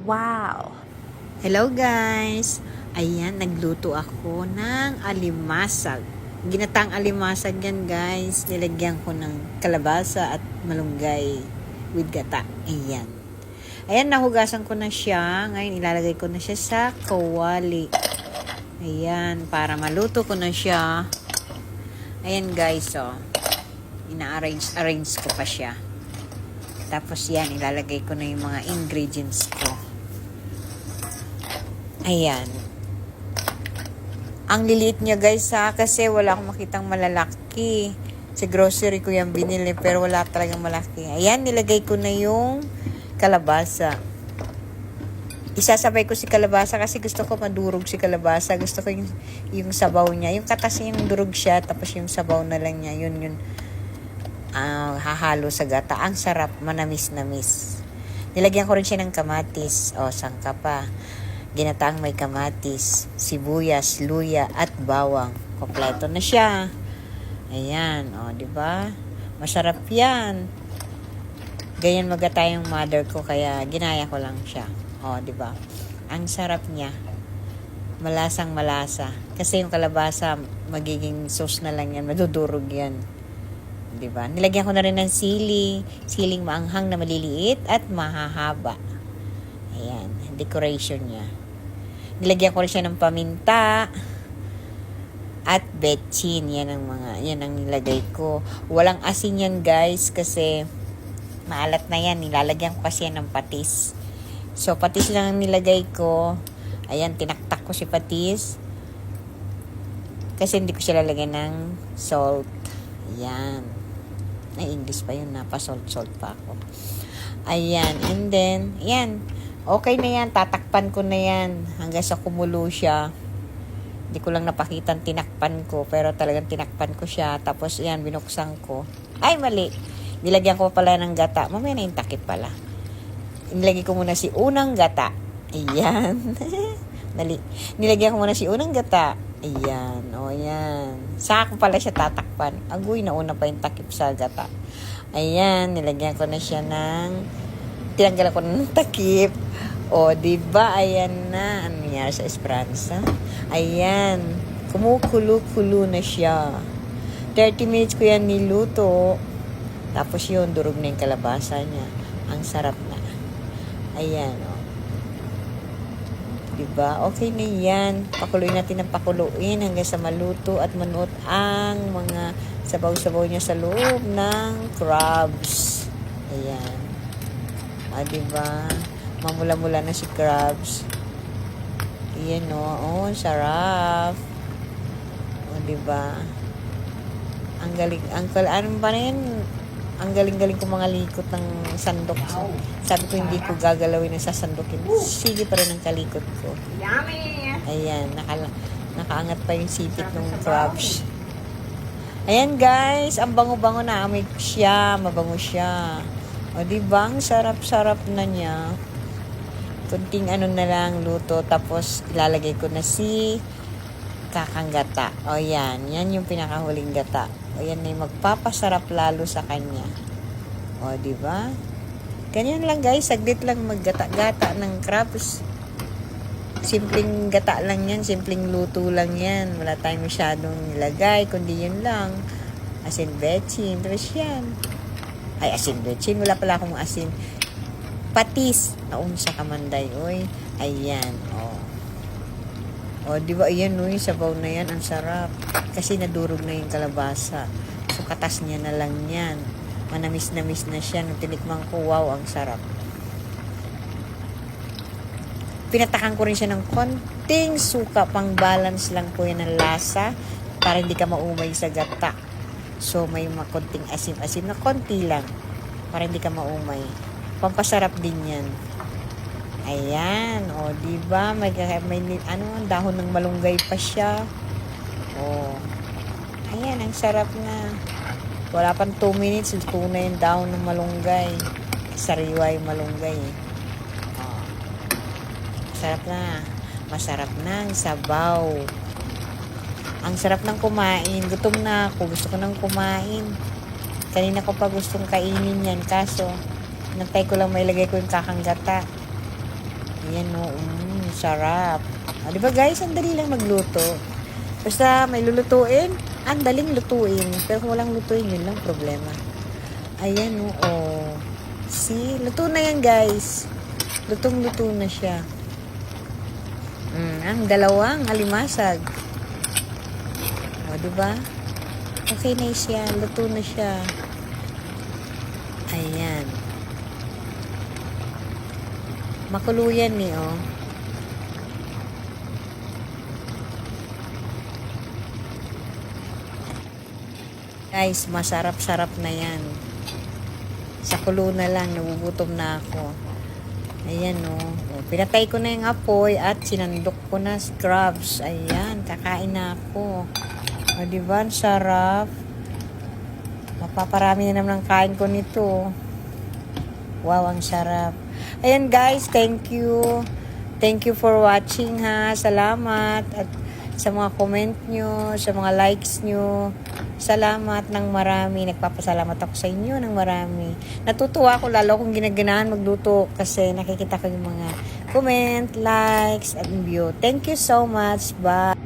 Wow! Hello guys! Ayan, nagluto ako ng alimasag. Ginataang alimasag yan guys. Nilagyan ko ng kalabasa at malunggay with gata. Ayan. Ayan, nahugasan ko na siya. Ngayon, ilalagay ko na siya sa kawali. Ayan, para maluto ko na siya. Ayan guys, oh. Ina-arrange ko pa siya. Tapos yan, ilalagay ko na yung mga ingredients ko. Ayan. Ang liliit niya guys kasi wala akong makitang malalaki. Sa grocery ko yan binili pero wala talagang malaki. Ayan, nilagay ko na yung kalabasa. Isasabay ko si kalabasa kasi gusto ko madurog si kalabasa. Gusto ko yung sabaw niya. Yung katas yung durog siya tapos yung sabaw na lang niya. Yun. Hahalo sa gata. Ang sarap, manamis-namis. Nilagyan ko rin siya ng kamatis. O, sangka pa. Ginataang may kamatis, sibuyas, luya, at bawang. Kompleto na siya. Ayan, o, di ba? Masarap yan. Ganyan magata yung mother ko, kaya ginaya ko lang siya. O, di ba? Ang sarap niya. Malasang malasa. Kasi yung kalabasa, magiging sauce na lang yan. Madudurog yan. Di ba? Nilagyan ko na rin ng siling maanghang na maliliit at mahahaba. Ayan, decoration niya. Nilagyan ko rin siya ng paminta at betchin. Yan ang nilagay ko. Walang asin yan guys kasi maalat na yan. Nilalagyan ko kasi yan ng patis. So, patis lang ang nilagay ko. Ayan, tinaktak ko si patis. Kasi hindi ko siya lalagyan ng salt. Ayan. Ay, English pa yun. Salt pa ako. Ayan. And then, ayan. Okay na yan, tatakpan ko na yan hanggang sa kumulo siya. Hindi ko lang napakita tinakpan ko, pero talagang tinakpan ko siya. Tapos yan, binuksan ko. Ay, mali. Nilagyan ko pala ng gata. Mamaya na yung takip pala. Nilagyan ko muna si unang gata. Ayan. Mali. Nilagyan ko muna si unang gata. Ayan. O, ayan. Saka ko pala siya tatakpan. Agoy, nauna pa yung takip sa gata. Ayan, nilagyan ko na siya tinanggal ko ng takip. O, diba? Ayan na. Ano nangyari sa Esperanza? Ayan. Kumukulo-kulo na siya. 30 minutes ko yan niluto. Tapos yun, durog na yung kalabasa niya. Ang sarap na. Ayan, o. Diba? Okay na yan. Pakuluin natin ng pakuluin hanggang sa maluto at manuot ang mga sabaw-sabaw niya sa loob ng crabs. Ayan. Diba? Mamula-mula na si crabs. Ayan o. Oh, sarap. O, diba? Ang galing. Ano ba na yan? Ang galing-galing ko mga likot ng sandok. Sabi ko hindi ko gagalawin na sasandokin. Sige pa rin ang kalikot ko. Yummy! Ayan. Nakaangat pa yung sipit ng crabs. Ayan guys. Ang bango-bango na. Amoy siya. Mabango siya. O, diba? Ang sarap-sarap na niya. Kunting ano na lang, luto. Tapos, ilalagay ko na si kakang gata. O, yan. Yan yung pinakahuling gata. O, yan na yung magpapasarap lalo sa kanya. O, diba? Ganyan lang, guys. Saglit lang maggata-gata ng crabs. Simpleng gata lang yan. Simpleng luto lang yan. Wala tayong masyadong nilagay. Kundi yun lang. Asin, betchin. Tapos yan. Ay, asin betchin. Wala pala akong asin. Patis. Naun sa kamanday. Oy. Ayan. O. O, di ba? Ayan, oy. Sabaw na yan. Ang sarap. Kasi nadurog na yung kalabasa. So, katas niya na lang yan. Manamis-namis na siya. Nung tinikman ko, wow, ang sarap. Pinatakan ko rin siya ng konting suka. Pang balance lang po yan ng lasa. Para hindi ka maumay sa gata. So, may konting asim-asim na konti lang. Para hindi ka maumay. Pampasarap din yan. Ayan. O, diba? May dahon ng malunggay pa siya. O. Ayan, ang sarap na. Wala pang 2 minutes. Ito na yung dahon ng malunggay. Sariwa yung malunggay. O. Sarap na. Masarap na ang sabaw. Ang sarap ng kumain. Gutom na ako. Gusto ko nang kumain. Kanina ko pa gustong kainin yan. Kaso, nantay ko lang mailagay ko yung kakang gata. Ayan o, sarap. Di ba guys, ang dali lang magluto. Basta may lulutuin, ang daling lutuin. Pero kung walang lutuin, yun lang problema. Ayan o. See, luto na yan guys. Lutong-luto na siya. Ang dalawang alimasag. O, diba? Okay na siya. Luto na siya. Ayan. Makuluyan ni, oh. Guys, masarap-sarap na yan. Sa kulo na lang, nagugutom na ako. Ayan, oh. Pinatay ko na yung apoy at sinandok ko na scrubs. Ayan, kakain na ako. O, diba? Ang sarap. Mapaparami na naman ang kain ko nito. Wow, ang sarap. Ayan, guys, thank you. Thank you for watching, ha. Salamat. At sa mga comment nyo, sa mga likes nyo. Salamat ng marami. Nagpapasalamat ako sa inyo ng marami. Natutuwa ako lalo kung ginaganahan magluto kasi nakikita ko yung mga comment, likes, at view. Thank you so much. Bye.